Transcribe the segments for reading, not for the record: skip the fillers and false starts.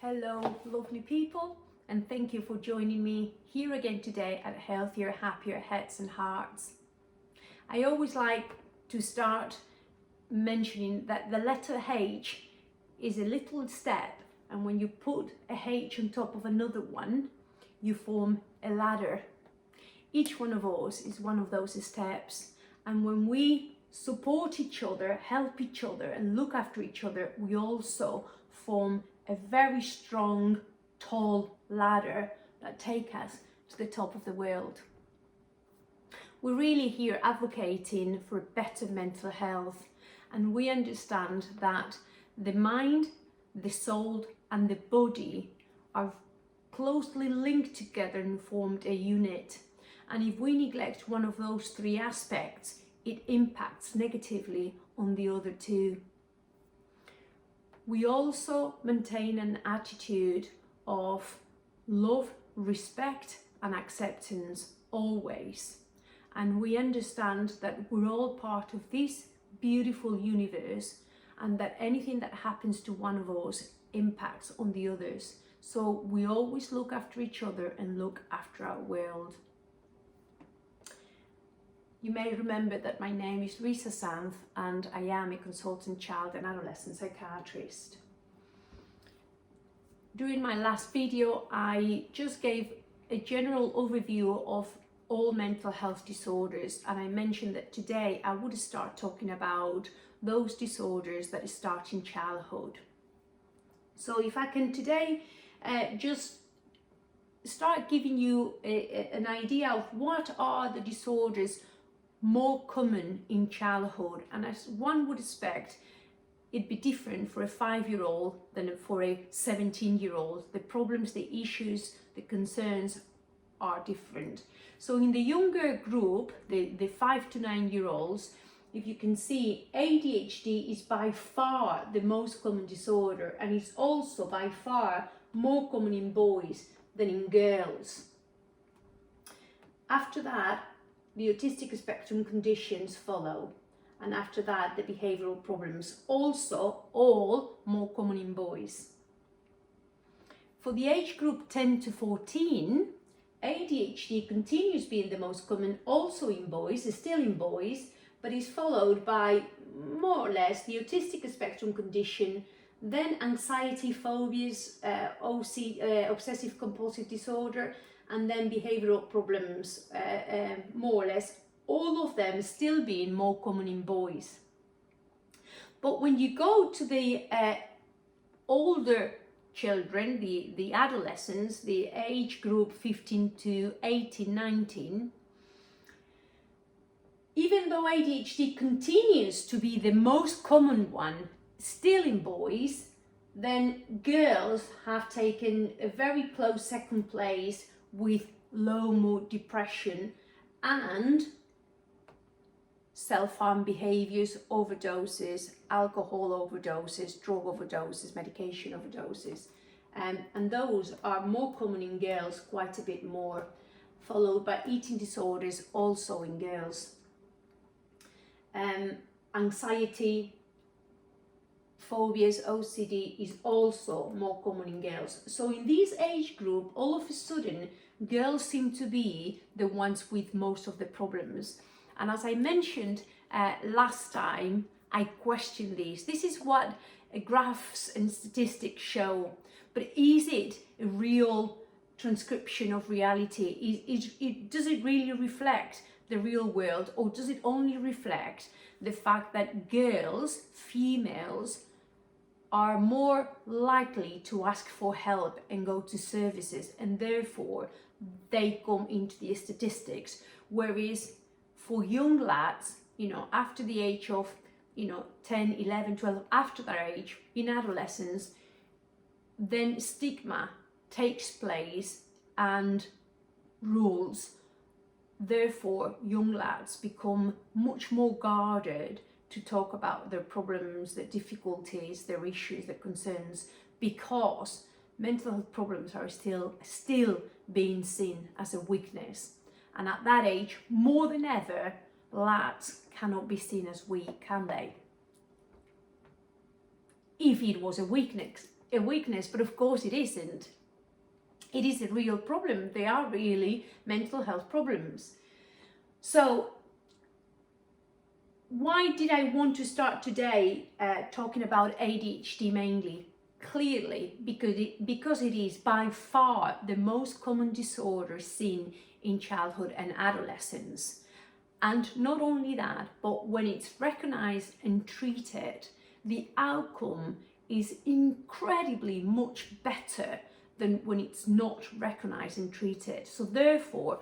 Hello, lovely people, and thank you for joining me here again today at Healthier, Happier Heads and Hearts. I always like to start mentioning that the letter H is a little step, and when you put a H on top of another one, you form a ladder. Each one of us is one of those steps, and when we support each other, help each other, and look after each other, we also form a very strong, tall ladder that take us to the top of the world. We're really here advocating for better mental health, and we understand that the mind, the soul, and the body are closely linked together and formed a unit. And if we neglect one of those three aspects, it impacts negatively on the other two. We also maintain an attitude of love, respect, and acceptance always. And we understand that we're all part of this beautiful universe, and that anything that happens to one of us impacts on the others. So we always look after each other and look after our world. You may remember that my name is Risa Santh, and I am a consultant child and adolescent psychiatrist. During my last video, I just gave a general overview of all mental health disorders, and I mentioned that today I would start talking about those disorders that start in childhood. So if I can today just start giving you an idea of what are the disorders more common in childhood, and as one would expect, it'd be different for a 5-year-old than for a 17-year-old. The problems, the issues, the concerns are different. So in the younger group, the 5 to 9-year-olds, if you can see, ADHD is by far the most common disorder, and it's also by far more common in boys than in girls. After that, the autistic spectrum conditions follow, and after that the behavioural problems, also all more common in boys. For the age group 10 to 14, ADHD continues being the most common, also in boys, still in boys, but is followed by more or less the autistic spectrum condition, then anxiety, phobias, obsessive compulsive disorder, and then behavioural problems, more or less, all of them still being more common in boys. But when you go to the older children, the adolescents, the age group 15 to 18, 19, even though ADHD continues to be the most common one still in boys, then girls have taken a very close second place with low mood, depression, and self-harm behaviours, overdoses, alcohol overdoses, drug overdoses, medication overdoses. And those are more common in girls, quite a bit more, followed by eating disorders, also in girls. Anxiety, phobias, OCD is also more common in girls. So in this age group, all of a sudden, girls seem to be the ones with most of the problems. And as I mentioned last time, I question this. This is what graphs and statistics show, but is it a real transcription of reality? Does it really reflect the real world, or does it only reflect the fact that girls, females, are more likely to ask for help and go to services, and therefore they come into the statistics, whereas for young lads, after the age of 10, 11, 12, after that age, in adolescence, then stigma takes place and rules. Therefore, young lads become much more guarded to talk about their problems, their difficulties, their issues, their concerns, because mental health problems are still being seen as a weakness. And at that age, more than ever, lads cannot be seen as weak, can they? If it was a weakness, a weakness, but of course it isn't. It is a real problem. They are really mental health problems. So why did I want to start today talking about ADHD mainly? Clearly, because it is by far the most common disorder seen in childhood and adolescence. And not only that, but when it's recognized and treated, the outcome is incredibly much better than when it's not recognized and treated. So therefore,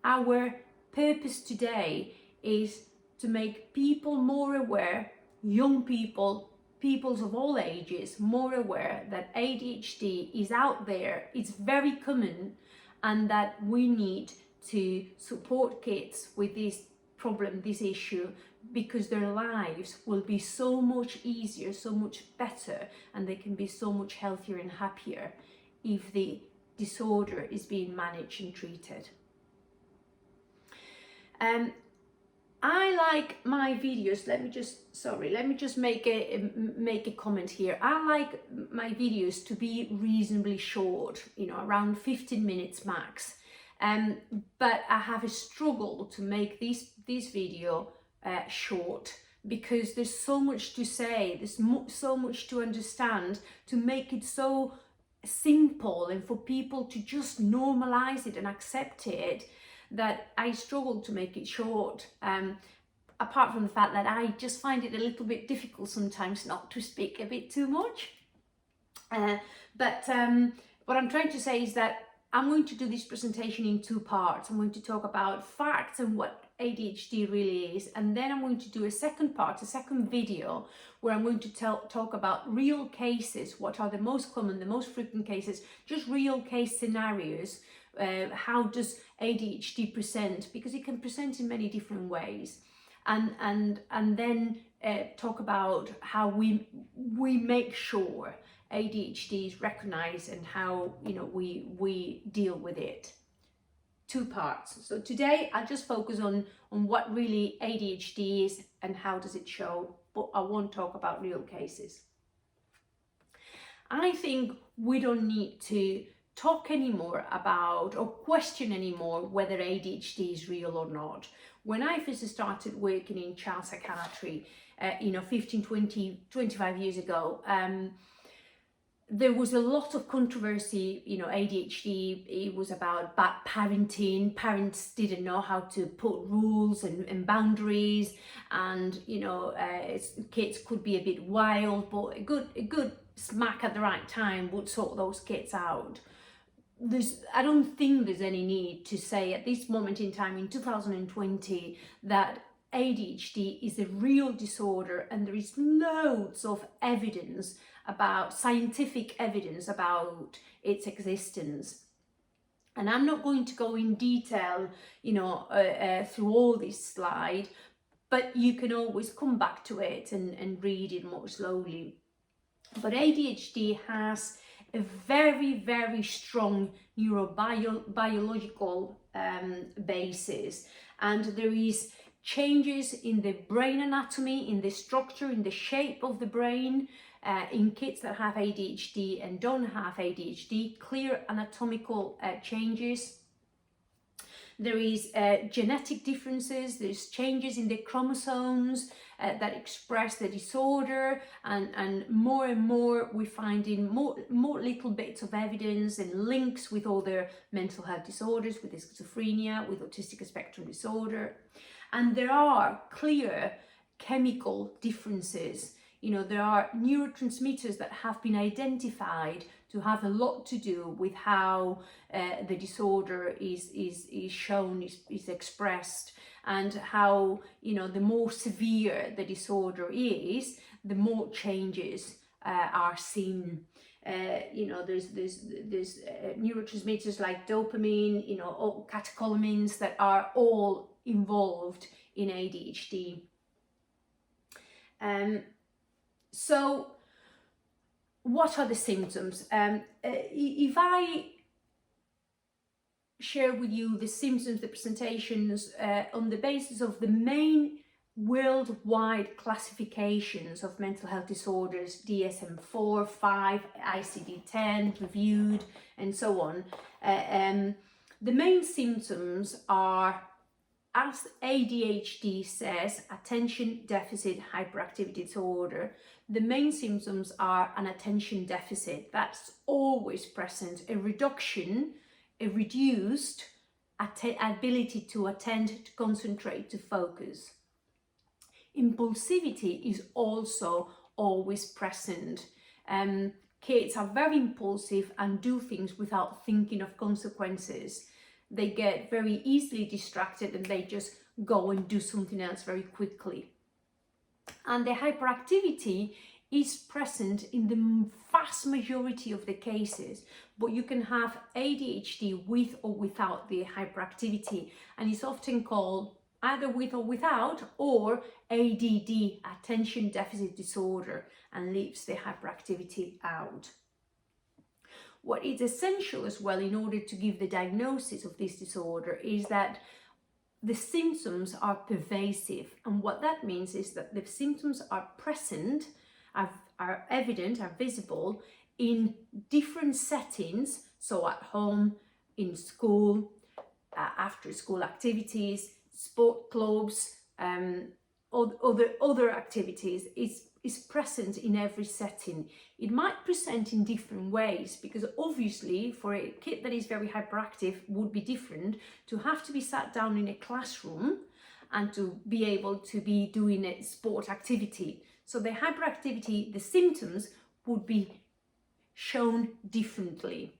our purpose today is to make people more aware, young people, peoples of all ages, more aware that ADHD is out there, it's very common, and that we need to support kids with this problem, this issue, because their lives will be so much easier, so much better, and they can be so much healthier and happier if the disorder is being managed and treated. I like my videos, let me just make a comment here. I like my videos to be reasonably short, you know, around 15 minutes max. But I have a struggle to make this video short, because there's so much to say, there's so much to understand, to make it so simple and for people to just normalize it and accept it, that I struggle to make it short. Apart from the fact that I just find it a little bit difficult sometimes not to speak a bit too much. But what I'm trying to say is that I'm going to do this presentation in two parts. I'm going to talk about facts and what ADHD really is, and then I'm going to do a second part, a second video, where I'm going to talk about real cases, what are the most common, the most frequent cases, just real case scenarios. How does ADHD present? Because it can present in many different ways, and then talk about how we make sure ADHD is recognized and how, you know, we deal with it. Two parts. So today I'll just focus on what really ADHD is and how does it show, but I won't talk about real cases. I think we don't need to talk anymore about or question anymore whether ADHD is real or not. When I first started working in child psychiatry, 15, 20, 25 years ago, there was a lot of controversy. ADHD, it was about bad parenting. Parents didn't know how to put rules and boundaries, and kids could be a bit wild, but a good smack at the right time would sort those kids out. I don't think there's any need to say at this moment in time in 2020 that ADHD is a real disorder, and there is loads of evidence, about scientific evidence about its existence. And I'm not going to go in detail, through all this slide, but you can always come back to it and read it more slowly. But ADHD has a very, very strong neurobiological basis, and there is changes in the brain anatomy, in the structure, in the shape of the brain, in kids that have ADHD and don't have ADHD, clear anatomical changes. There is genetic differences, there's changes in the chromosomes that express the disorder, and more we're finding more little bits of evidence and links with other mental health disorders, with schizophrenia, with autistic spectrum disorder. And there are clear chemical differences. There are neurotransmitters that have been identified to have a lot to do with how the disorder is shown, is expressed, and how, the more severe the disorder is, the more changes are seen. There's neurotransmitters like dopamine, catecholamines that are all involved in ADHD. So what are the symptoms? If I share with you the symptoms, the presentations, on the basis of the main worldwide classifications of mental health disorders, DSM-4, 5, ICD-10, reviewed, and so on. The main symptoms are, as ADHD says, attention deficit hyperactivity disorder. The main symptoms are an attention deficit that's always present, a reduced ability to attend, to concentrate, to focus. Impulsivity is also always present. Kids are very impulsive and do things without thinking of consequences. They get very easily distracted and they just go and do something else very quickly. And the hyperactivity is present in the vast majority of the cases, but you can have ADHD with or without the hyperactivity, and it's often called either with or without, or ADD, attention deficit disorder, and leaves the hyperactivity out. What is essential as well in order to give the diagnosis of this disorder is that the symptoms are pervasive, and what that means is that the symptoms are present, are evident, are visible in different settings, so at home, in school, after school activities, sport clubs, other activities. Is present in every setting. It might present in different ways, because obviously for a kid that is very hyperactive would be different to have to be sat down in a classroom and to be able to be doing a sport activity. So the hyperactivity, the symptoms would be shown differently.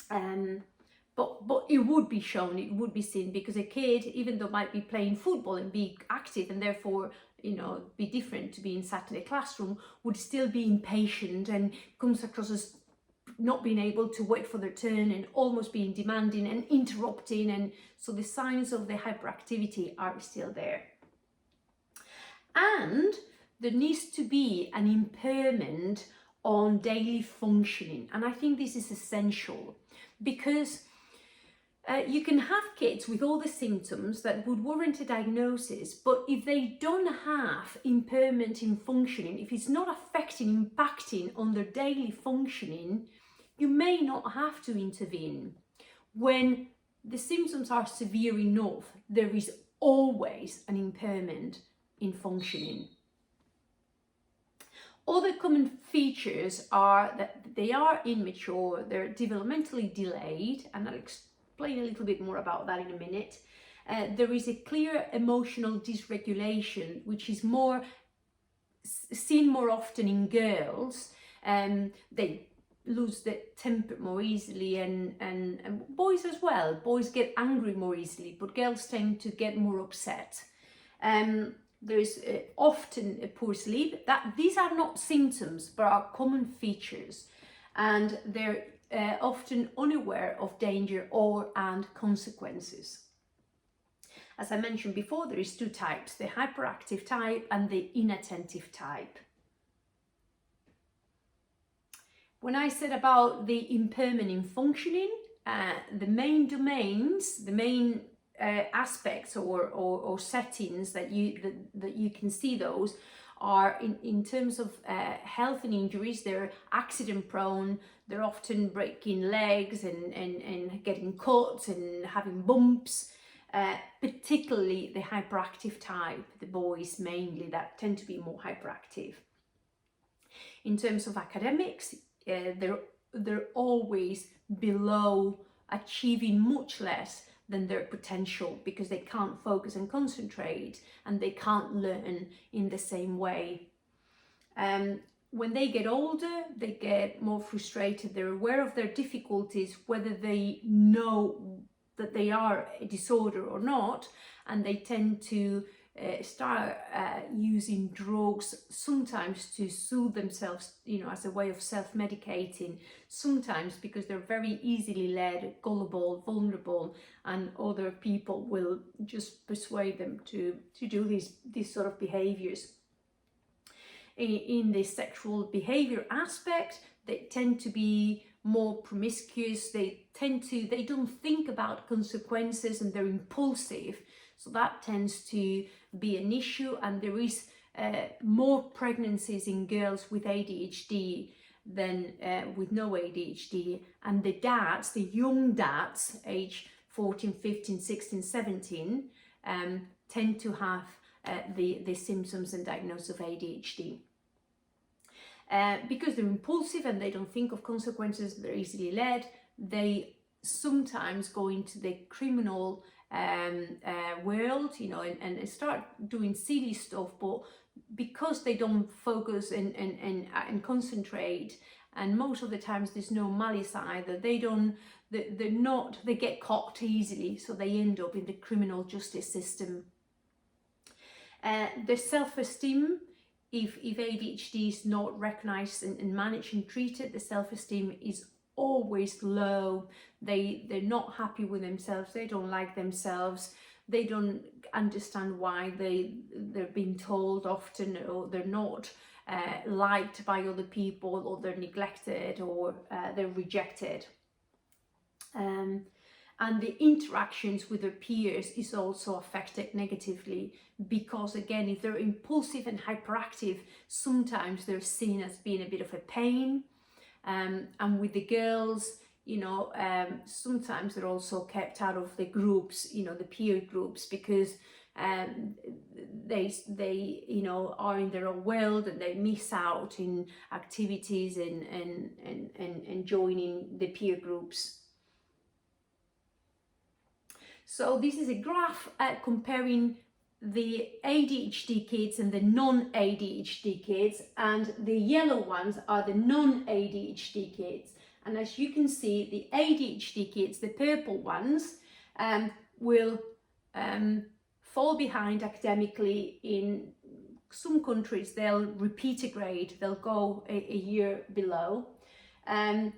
But it would be shown, it would be seen, because a kid, even though might be playing football and be active and therefore, you know, be different to being sat in a classroom, would still be impatient and comes across as not being able to wait for their turn and almost being demanding and interrupting. And so the signs of the hyperactivity are still there. And there needs to be an impairment on daily functioning. And I think this is essential, because you can have kids with all the symptoms that would warrant a diagnosis, but if they don't have impairment in functioning, if it's not affecting, impacting on their daily functioning, you may not have to intervene. When the symptoms are severe enough, there is always an impairment in functioning. Other common features are that they are immature, they're developmentally delayed, and I'll explain a little bit more about that in a minute. There is a clear emotional dysregulation, which is seen more often in girls. They lose their temper more easily, and boys as well. Boys get angry more easily, but girls tend to get more upset. There's often a poor sleep. These are not symptoms, but are common features, and they're often unaware of danger and consequences. As I mentioned before, there is two types, the hyperactive type and the inattentive type. When I said about the impairment in functioning, the main domains, the main aspects or settings that you can see those are in terms of health and injuries. They're accident prone, they're often breaking legs and getting cut and having bumps, particularly the hyperactive type, the boys mainly, that tend to be more hyperactive. In terms of academics, they're always below, achieving much less than their potential, because they can't focus and concentrate and they can't learn in the same way. When they get older, they get more frustrated. They're aware of their difficulties, whether they know that they are a disorder or not, and they tend to start using drugs, sometimes to soothe themselves, you know, as a way of self-medicating, sometimes because they're very easily led, gullible, vulnerable, and other people will just persuade them to do these sort of behaviors. In the sexual behavior aspect, they tend to be more promiscuous. They don't think about consequences, and they're impulsive. So that tends to be an issue, and there is more pregnancies in girls with ADHD than with no ADHD, and the dads, the young dads, age 14, 15, 16, 17, tend to have the symptoms and diagnosis of ADHD. Because they're impulsive and they don't think of consequences, they're easily led, they sometimes go into the criminal world, you know, and start doing silly stuff, but because they don't focus and concentrate, and most of the times there's no malice either, they get caught easily, so they end up in the criminal justice system. The self-esteem, if ADHD is not recognized and managed and treated, the self-esteem is always low. They're not happy with themselves, they don't like themselves, they don't understand why they're being told often, or they're not liked by other people, or they're neglected, or they're rejected. And the interactions with their peers is also affected negatively, because again, if they're impulsive and hyperactive, sometimes they're seen as being a bit of a pain. And with the girls, you know, sometimes they're also kept out of the groups, you know, the peer groups, because they you know, are in their own world, and they miss out in activities and joining the peer groups. So this is a graph comparing the ADHD kids and the non-ADHD kids, and the yellow ones are the non-ADHD kids. And as you can see, the ADHD kids, the purple ones, will fall behind academically. In some countries, they'll repeat a grade, they'll go a year below. In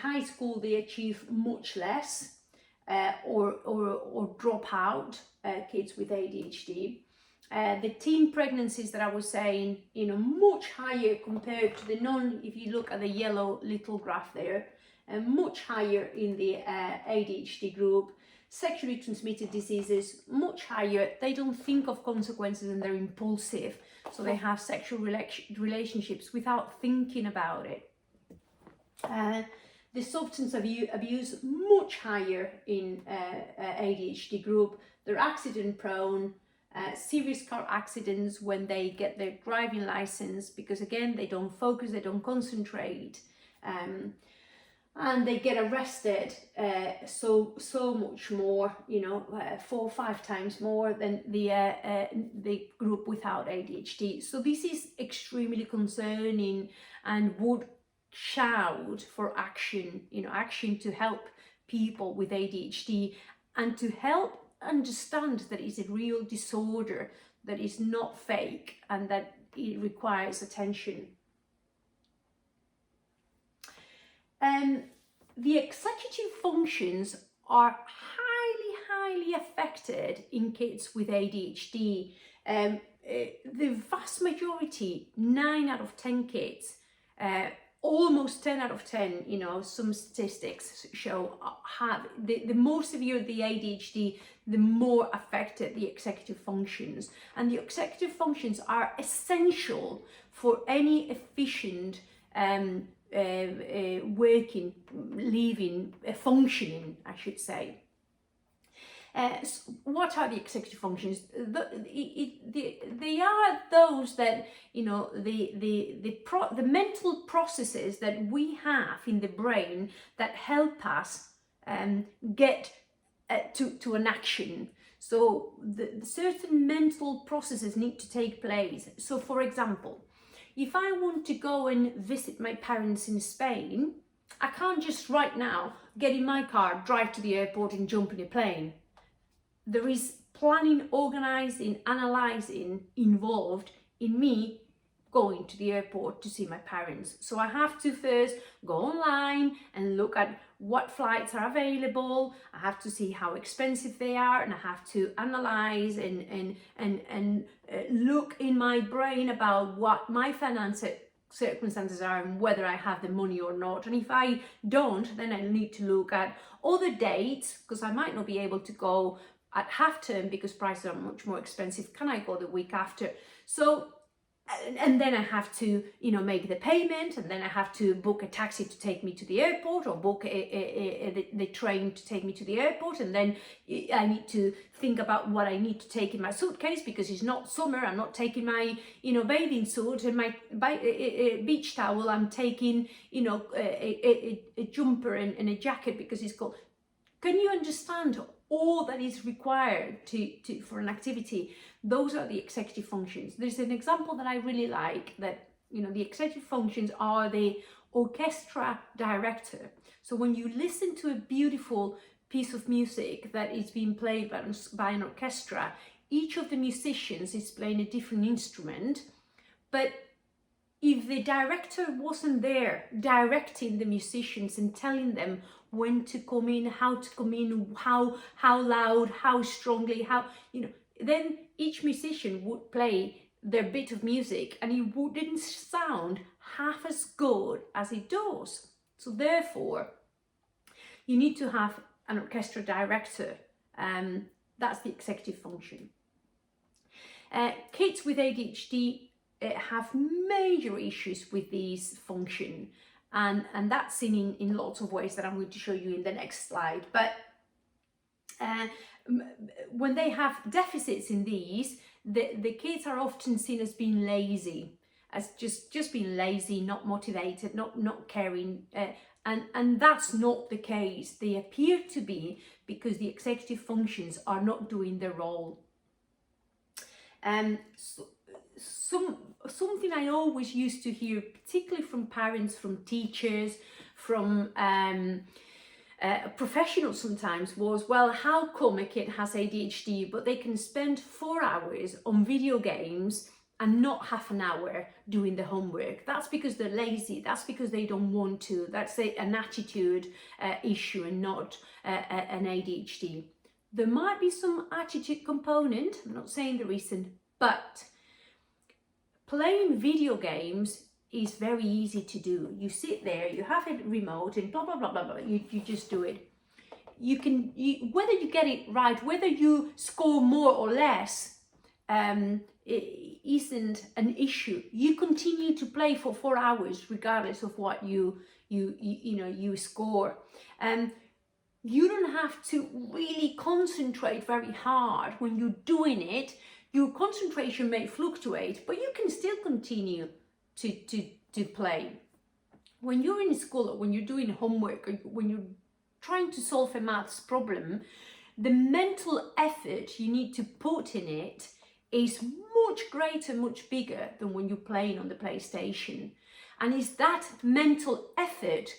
high school, they achieve much less. Or drop out, kids with ADHD. The teen pregnancies that I was saying, you know, much higher compared to the if you look at the yellow little graph there, much higher in the ADHD group. Sexually transmitted diseases, much higher. They don't think of consequences and they're impulsive, so they have sexual relationships without thinking about it. The substance abuse, much higher in ADHD group. They're accident prone, serious car accidents when they get their driving license, because again, they don't focus, they don't concentrate, and they get arrested so much more, you know, 4 or 5 times more than the group without ADHD. So this is extremely concerning, and would shout for action, you know, action to help people with ADHD, and to help understand that it's a real disorder, that is not fake, and that it requires attention. The executive functions are highly affected in kids with ADHD. The vast majority, 9 out of 10 kids, almost 10 out of 10, you know, some statistics show, have the more severe the ADHD, the more affected the executive functions. And the executive functions are essential for any efficient working, living, functioning, I should say. So what are the executive functions? They are those that, you know, the mental processes that we have in the brain that help us get to an action. So the certain mental processes need to take place. So for example, if I want to go and visit my parents in Spain, I can't just right now get in my car, drive to the airport and jump in a plane. There is planning, organising, analysing involved in me going to the airport to see my parents. So I have to first go online and look at what flights are available. I have to see how expensive they are, and I have to analyse and look in my brain about what my financial circumstances are and whether I have the money or not. And if I don't, then I need to look at other dates, because I might not be able to go at half term because prices are much more expensive? Can I go the week after? So, and then I have to, you know, make the payment, and then I have to book a taxi to take me to the airport, or book the train to take me to the airport, and then I need to think about what I need to take in my suitcase because it's not summer. I'm not taking my, you know, bathing suit and my beach towel. I'm taking, you know, a jumper and a jacket because it's cold. Can you understand all that is required for an activity? Those are the executive functions. There's an example that I really like, that, you know, the executive functions are the orchestra director. So when you listen to a beautiful piece of music that is being played by an orchestra, each of the musicians is playing a different instrument, but if the director wasn't there directing the musicians and telling them when to come in, how to come in, how loud, how strongly, how, you know, then each musician would play their bit of music and it wouldn't sound half as good as it does. So therefore, you need to have an orchestra director. That's the executive function. Kids with ADHD have major issues with these function, and that's seen in lots of ways that I'm going to show you in the next slide. But when they have deficits in these, the kids are often seen as being lazy, as just being lazy, not motivated, not caring, and that's not the case. They appear to be, because the executive functions are not doing their role. Something I always used to hear, particularly from parents, from teachers, from professionals sometimes, was, well, how come a kid has ADHD but they can spend 4 hours on video games and not half an hour doing the homework? That's because they're lazy. That's because they don't want to. That's an attitude issue and not an ADHD. There might be some attitude component. I'm not saying there isn't, but playing video games is very easy to do. You sit there, you have a remote and blah, blah, blah, blah, blah. You just do it. Whether you get it right, whether you score more or less, it isn't an issue. You continue to play for 4 hours regardless of what you score. You don't have to really concentrate very hard when you're doing it. Your concentration may fluctuate, but you can still continue to play. When you're in school, or when you're doing homework, or when you're trying to solve a maths problem, the mental effort you need to put in it is much greater, much bigger than when you're playing on the PlayStation. And is that mental effort,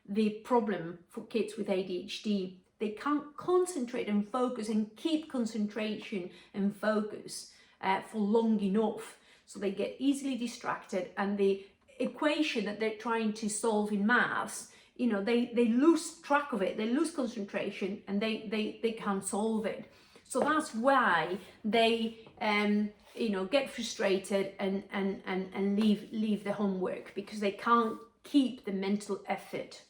the problem for kids with ADHD? They can't concentrate and focus and keep concentration and focus for long enough. So they get easily distracted, and the equation that they're trying to solve in maths, you know, they lose track of it, they lose concentration, and they can't solve it. So that's why they get frustrated and leave the homework, because they can't keep the mental effort.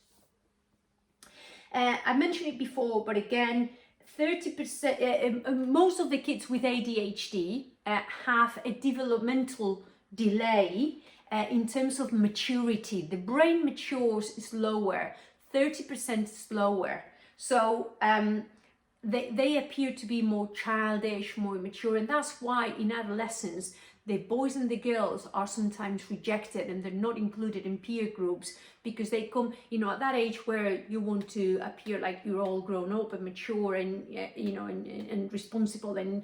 I mentioned it before, but again, 30%, most of the kids with ADHD have a developmental delay in terms of maturity. The brain matures slower, 30% slower. So they appear to be more childish, more immature, and that's why in adolescence, the boys and the girls are sometimes rejected and they're not included in peer groups, because they come, at that age where you want to appear like you're all grown up and mature and, and responsible and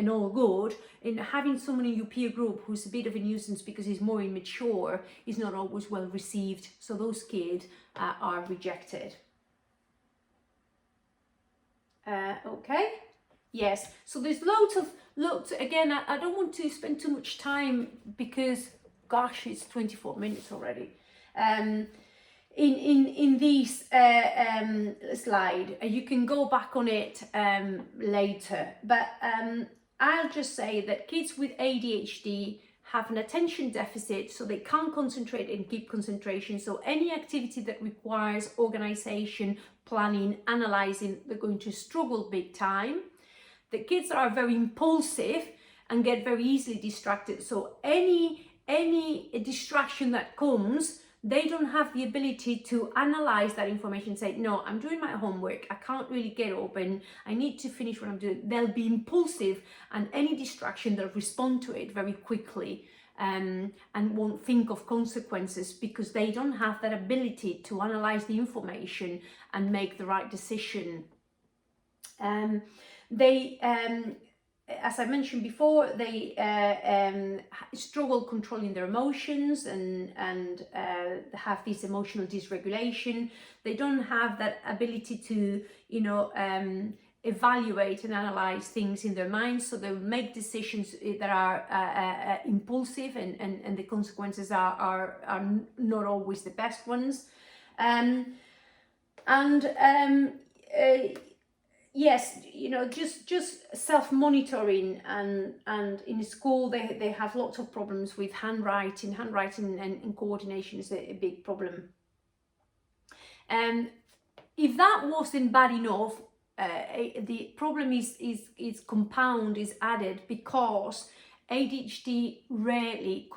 all good. And having someone in your peer group who's a bit of a nuisance because he's more immature is not always well received. So those kids are rejected. Okay. Yes, so there's loads, again, I don't want to spend too much time because, gosh, it's 24 minutes already. In this slide, you can go back on it later, but I'll just say that kids with ADHD have an attention deficit, so they can't concentrate and keep concentration. So any activity that requires organization, planning, analyzing, they're going to struggle big time. The kids are very impulsive and get very easily distracted. So any distraction that comes, they don't have the ability to analyze that information and say, no, I'm doing my homework, I can't really get open, I need to finish what I'm doing. They'll be impulsive, and any distraction, they'll respond to it very quickly, and won't think of consequences, because they don't have that ability to analyze the information and make the right decision. As I mentioned before, they struggle controlling their emotions and have this emotional dysregulation. They don't have that ability to, evaluate and analyze things in their minds, so they will make decisions that are impulsive, and the consequences are not always the best ones. Yes, just self-monitoring, and in school they have lots of problems with handwriting and coordination is a big problem. If that wasn't bad enough, the problem is compound, is added, because ADHD rarely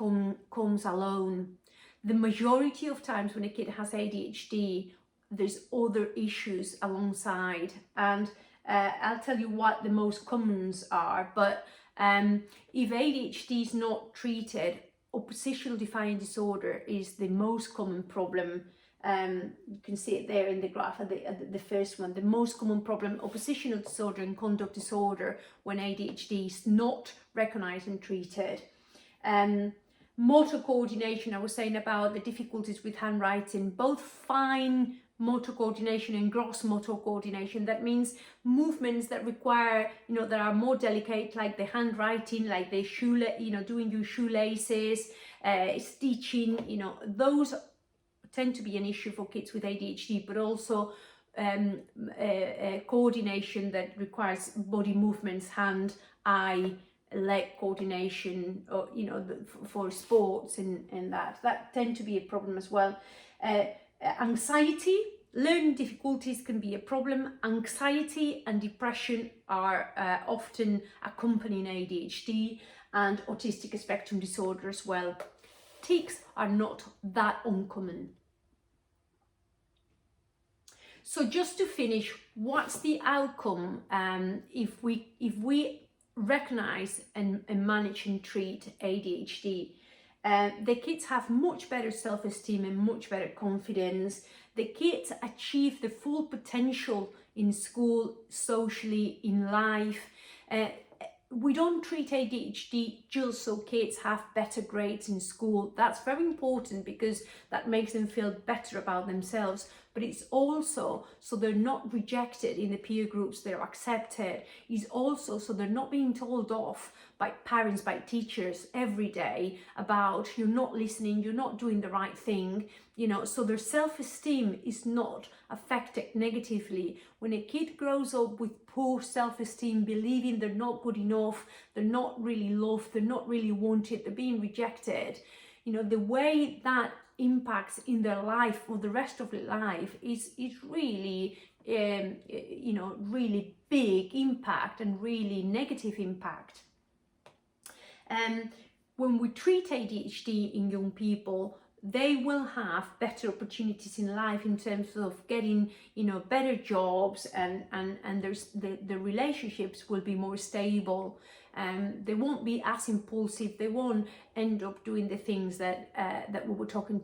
comes alone. The majority of times when a kid has ADHD, there's other issues alongside, and I'll tell you what the most commons are. But if ADHD is not treated, oppositional defiant disorder is the most common problem. You can see it there in the graph at the first one. The most common problem, oppositional disorder and conduct disorder, when ADHD is not recognized and treated. Motor coordination, I was saying about the difficulties with handwriting, both fine motor coordination and gross motor coordination. That means movements that require, that are more delicate, like the handwriting, like the doing your shoelaces, stitching, those tend to be an issue for kids with ADHD, but also coordination that requires body movements, hand, eye, leg coordination, or for sports and that tend to be a problem as well. Anxiety, learning difficulties can be a problem. Anxiety and depression are often accompanying ADHD, and autistic spectrum disorder as well. Tics are not that uncommon. So just to finish, what's the outcome if we recognize and manage and treat ADHD? The kids have much better self-esteem and much better confidence. The kids achieve the full potential in school, socially, in life. We don't treat ADHD just so kids have better grades in school. That's very important, because that makes them feel better about themselves. But it's also so they're not rejected in the peer groups, they're accepted. It's also so they're not being told off by parents, by teachers every day about, you're not listening, you're not doing the right thing. So their self-esteem is not affected negatively. When a kid grows up with poor self-esteem, believing they're not good enough, they're not really loved, they're not really wanted, they're being rejected, the way that impacts in their life for the rest of their life is really really big impact and really negative impact. When we treat ADHD in young people, they will have better opportunities in life in terms of getting better jobs, and the relationships will be more stable. They won't be as impulsive, they won't end up doing the things that we were talking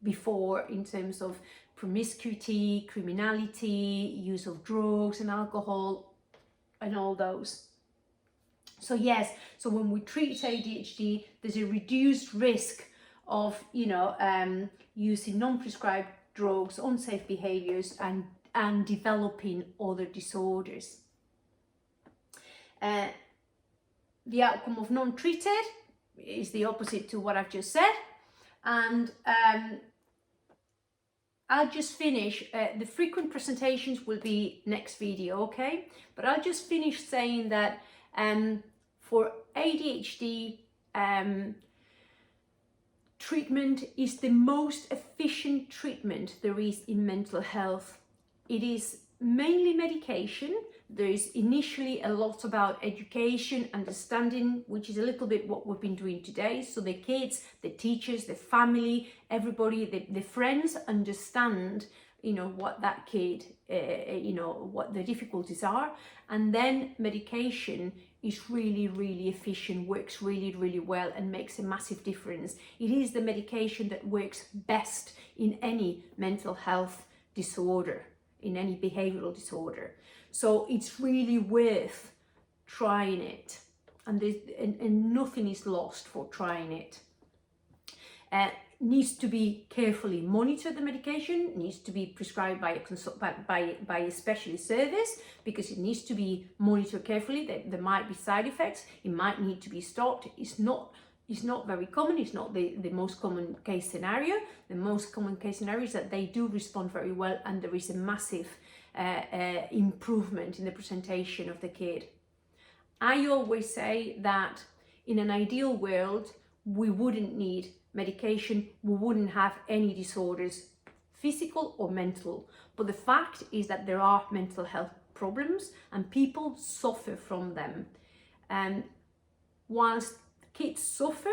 before in terms of promiscuity, criminality, use of drugs and alcohol and all those. So yes, so when we treat ADHD, there's a reduced risk of using non-prescribed drugs, unsafe behaviors, and developing other disorders. The outcome of non-treated is the opposite to what I've just said. And I'll just finish, the frequent presentations will be next video, okay? But I'll just finish saying that for ADHD, treatment is the most efficient treatment there is in mental health. It is mainly medication. There is initially a lot about education, understanding, which is a little bit what we've been doing today. So the kids, the teachers, the family, everybody, the friends understand, what that kid, what the difficulties are. And then medication is really, really efficient, works really, really well and makes a massive difference. It is the medication that works best in any mental health disorder, in any behavioral disorder. So it's really worth trying it, and nothing is lost for trying it. Needs to be carefully monitored. The medication needs to be prescribed by a specialist service, because it needs to be monitored carefully. There might be side effects. It might need to be stopped. It's not very common. It's not the most common case scenario. The most common case scenario is that they do respond very well, and there is a massive improvement in the presentation of the kid. I always say that in an ideal world, we wouldn't need medication. We wouldn't have any disorders, physical or mental. But the fact is that there are mental health problems and people suffer from them. And whilst kids suffer,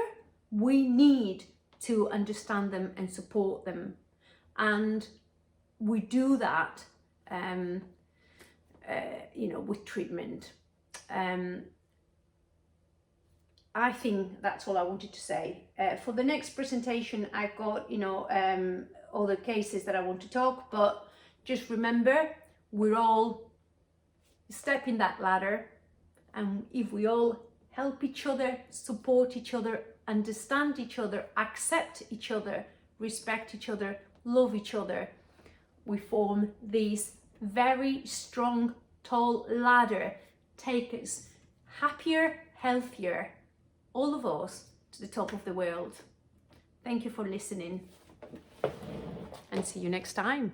we need to understand them and support them. And we do that, with treatment. I think that's all I wanted to say. For the next presentation, I've got, other cases that I want to talk, but just remember, we're all stepping that ladder, and if we all help each other, support each other, understand each other, accept each other, respect each other, love each other, we form this very strong, tall ladder, take us happier, healthier, all of us, to the top of the world. Thank you for listening, and see you next time.